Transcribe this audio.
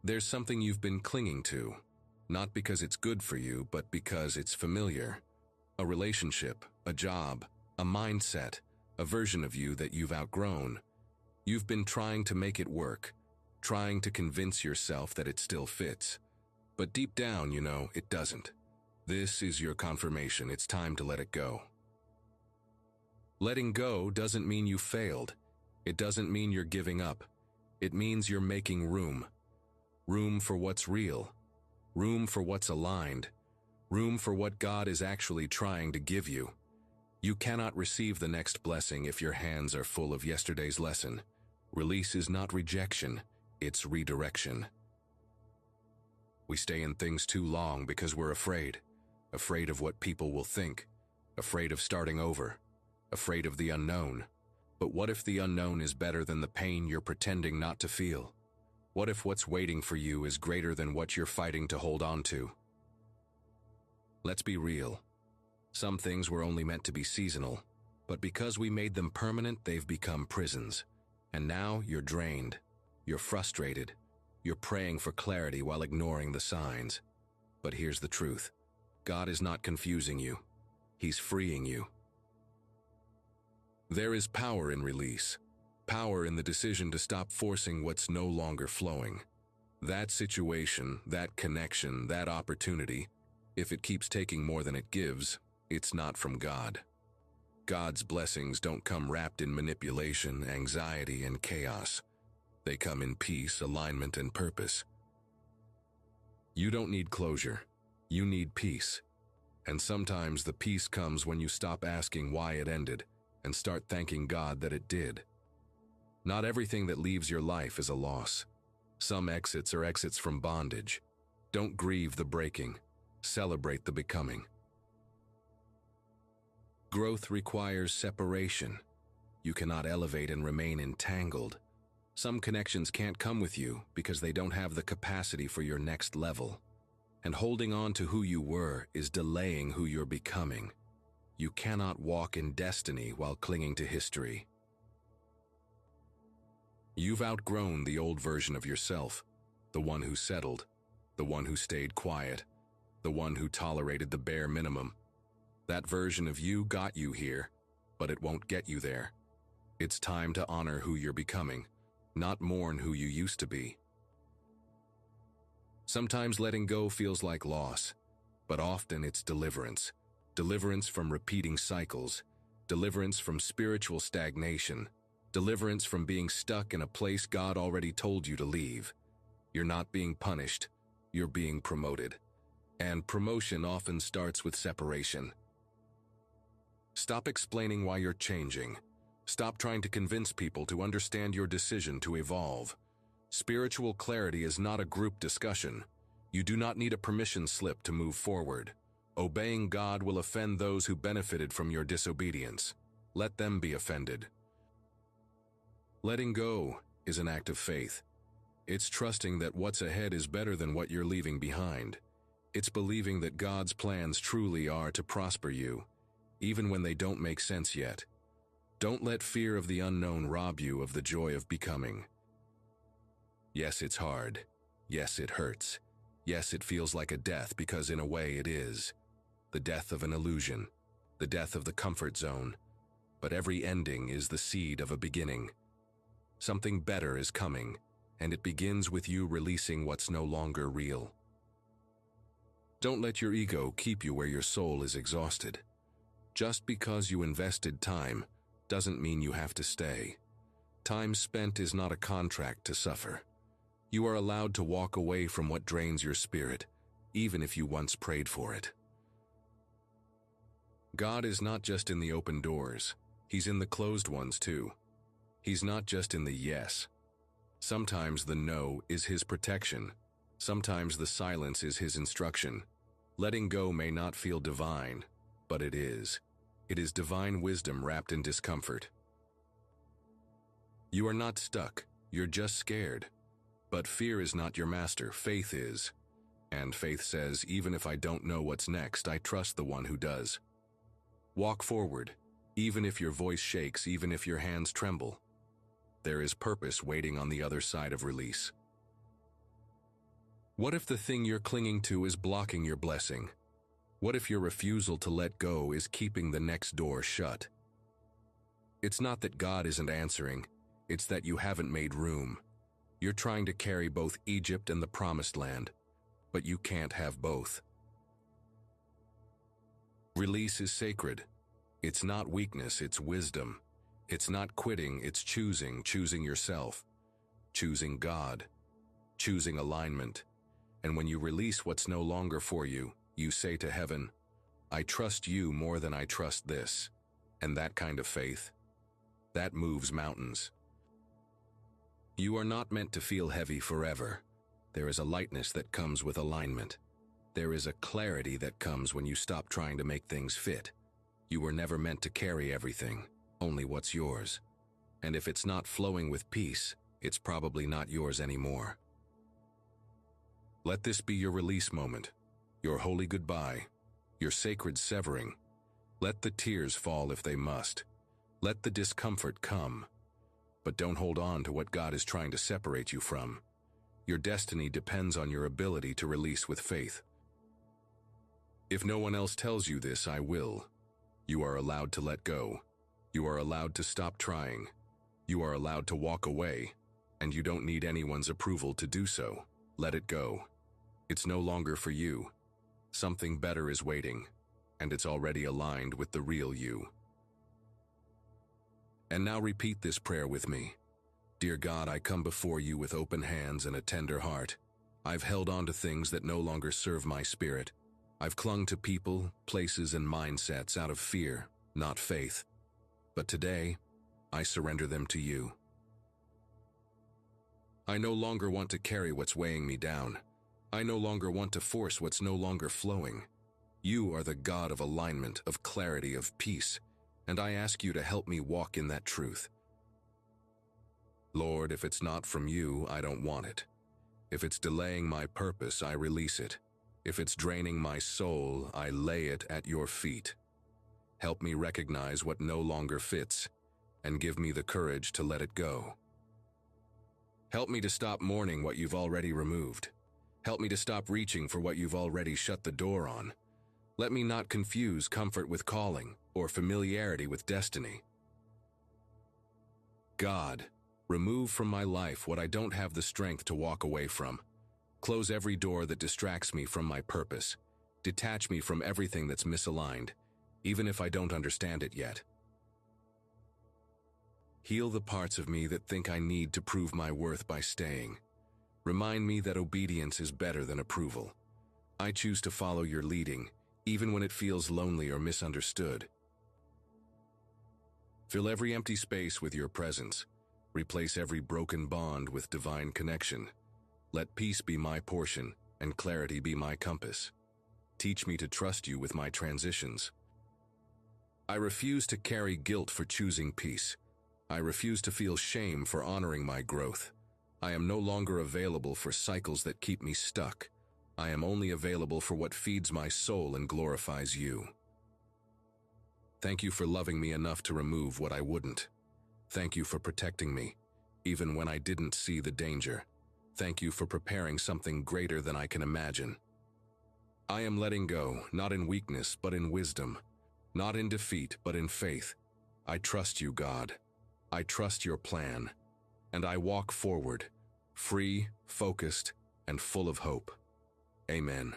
There's something you've been clinging to, not because it's good for you, but because it's familiar. A relationship, a job, a mindset, a version of you that you've outgrown. You've been trying to make it work, trying to convince yourself that it still fits. But deep down, you know, it doesn't. This is your confirmation. It's time to let it go. Letting go doesn't mean you failed. It doesn't mean you're giving up. It means you're making room. Room for what's real. Room for what's aligned. Room for what God is actually trying to give you. You cannot receive the next blessing if your hands are full of yesterday's lesson. Release is not rejection, it's redirection. We stay in things too long because we're afraid. Afraid of what people will think. Afraid of starting over. Afraid of the unknown. But what if the unknown is better than the pain you're pretending not to feel? What if what's waiting for you is greater than what you're fighting to hold on to? Let's be real. Some things were only meant to be seasonal, but because we made them permanent, they've become prisons. And now you're drained. You're frustrated. You're praying for clarity while ignoring the signs. But here's the truth. God is not confusing you. He's freeing you. There is power in release. Power in the decision to stop forcing what's no longer flowing. That situation, that connection, that opportunity, if it keeps taking more than it gives, it's not from God. God's blessings don't come wrapped in manipulation, anxiety, and chaos. They come in peace, alignment, and purpose. You don't need closure. You need peace. And sometimes the peace comes when you stop asking why it ended and start thanking God that it did. Not everything that leaves your life is a loss. Some exits are exits from bondage. Don't grieve the breaking. Celebrate the becoming. Growth requires separation. You cannot elevate and remain entangled. Some connections can't come with you because they don't have the capacity for your next level. And holding on to who you were is delaying who you're becoming. You cannot walk in destiny while clinging to history. You've outgrown the old version of yourself, the one who settled, the one who stayed quiet, the one who tolerated the bare minimum. That version of you got you here, but it won't get you there. It's time to honor who you're becoming, not mourn who you used to be. Sometimes letting go feels like loss, but often it's deliverance. Deliverance from repeating cycles, deliverance from spiritual stagnation, deliverance from being stuck in a place God already told you to leave. You're not being punished, you're being promoted. And promotion often starts with separation. Stop explaining why you're changing. Stop trying to convince people to understand your decision to evolve. Spiritual clarity is not a group discussion. You do not need a permission slip to move forward. Obeying God will offend those who benefited from your disobedience. Let them be offended. Letting go is an act of faith. It's trusting that what's ahead is better than what you're leaving behind. It's believing that God's plans truly are to prosper you, even when they don't make sense yet. Don't let fear of the unknown rob you of the joy of becoming. Yes, it's hard. Yes, it hurts. Yes, it feels like a death because in a way it is. The death of an illusion, the death of the comfort zone. But every ending is the seed of a beginning. Something better is coming, and it begins with you releasing what's no longer real. Don't let your ego keep you where your soul is exhausted. Just because you invested time doesn't mean you have to stay. Time spent is not a contract to suffer. You are allowed to walk away from what drains your spirit, even if you once prayed for it. God is not just in the open doors, He's in the closed ones too. He's not just in the yes. Sometimes the no is His protection. Sometimes the silence is His instruction. Letting go may not feel divine, but it is. It is divine wisdom wrapped in discomfort. You are not stuck, you're just scared. But fear is not your master, faith is. And faith says, even if I don't know what's next, I trust the one who does. Walk forward, even if your voice shakes, even if your hands tremble. There is purpose waiting on the other side of release. What if the thing you're clinging to is blocking your blessing? What if your refusal to let go is keeping the next door shut? It's not that God isn't answering, it's that you haven't made room. You're trying to carry both Egypt and the Promised Land, but you can't have both. Release is sacred. It's not weakness, it's wisdom. It's not quitting, it's choosing yourself, choosing God, choosing alignment. And when you release what's no longer for you, you say to heaven, I trust you more than I trust this. And that kind of faith, that moves mountains. You are not meant to feel heavy forever. There is a lightness that comes with alignment. There is a clarity that comes when you stop trying to make things fit. You were never meant to carry everything, only what's yours. And if it's not flowing with peace, it's probably not yours anymore. Let this be your release moment, your holy goodbye, your sacred severing. Let the tears fall if they must. Let the discomfort come. But don't hold on to what God is trying to separate you from. Your destiny depends on your ability to release with faith. If no one else tells you this, I will. You are allowed to let go. You are allowed to stop trying. You are allowed to walk away, and you don't need anyone's approval to do so. Let it go. It's no longer for you. Something better is waiting, and it's already aligned with the real you. And now repeat this prayer with me. Dear God, I come before you with open hands and a tender heart. I've held on to things that no longer serve my spirit. I've clung to people, places, and mindsets out of fear, not faith. But today, I surrender them to you. I no longer want to carry what's weighing me down. I no longer want to force what's no longer flowing. You are the God of alignment, of clarity, of peace, and I ask you to help me walk in that truth. Lord, if it's not from you, I don't want it. If it's delaying my purpose, I release it. If it's draining my soul, I lay it at your feet. Help me recognize what no longer fits, and give me the courage to let it go. Help me to stop mourning what you've already removed. Help me to stop reaching for what you've already shut the door on. Let me not confuse comfort with calling, or familiarity with destiny. God, remove from my life what I don't have the strength to walk away from. Close every door that distracts me from my purpose. Detach me from everything that's misaligned, even if I don't understand it yet. Heal the parts of me that think I need to prove my worth by staying. Remind me that obedience is better than approval. I choose to follow your leading, even when it feels lonely or misunderstood. Fill every empty space with your presence. Replace every broken bond with divine connection. Let peace be my portion and clarity be my compass. Teach me to trust you with my transitions. I refuse to carry guilt for choosing peace. I refuse to feel shame for honoring my growth. I am no longer available for cycles that keep me stuck. I am only available for what feeds my soul and glorifies you. Thank you for loving me enough to remove what I wouldn't. Thank you for protecting me, even when I didn't see the danger. Thank you for preparing something greater than I can imagine. I am letting go, not in weakness, but in wisdom. Not in defeat, but in faith. I trust you, God. I trust your plan. And I walk forward, free, focused, and full of hope. Amen.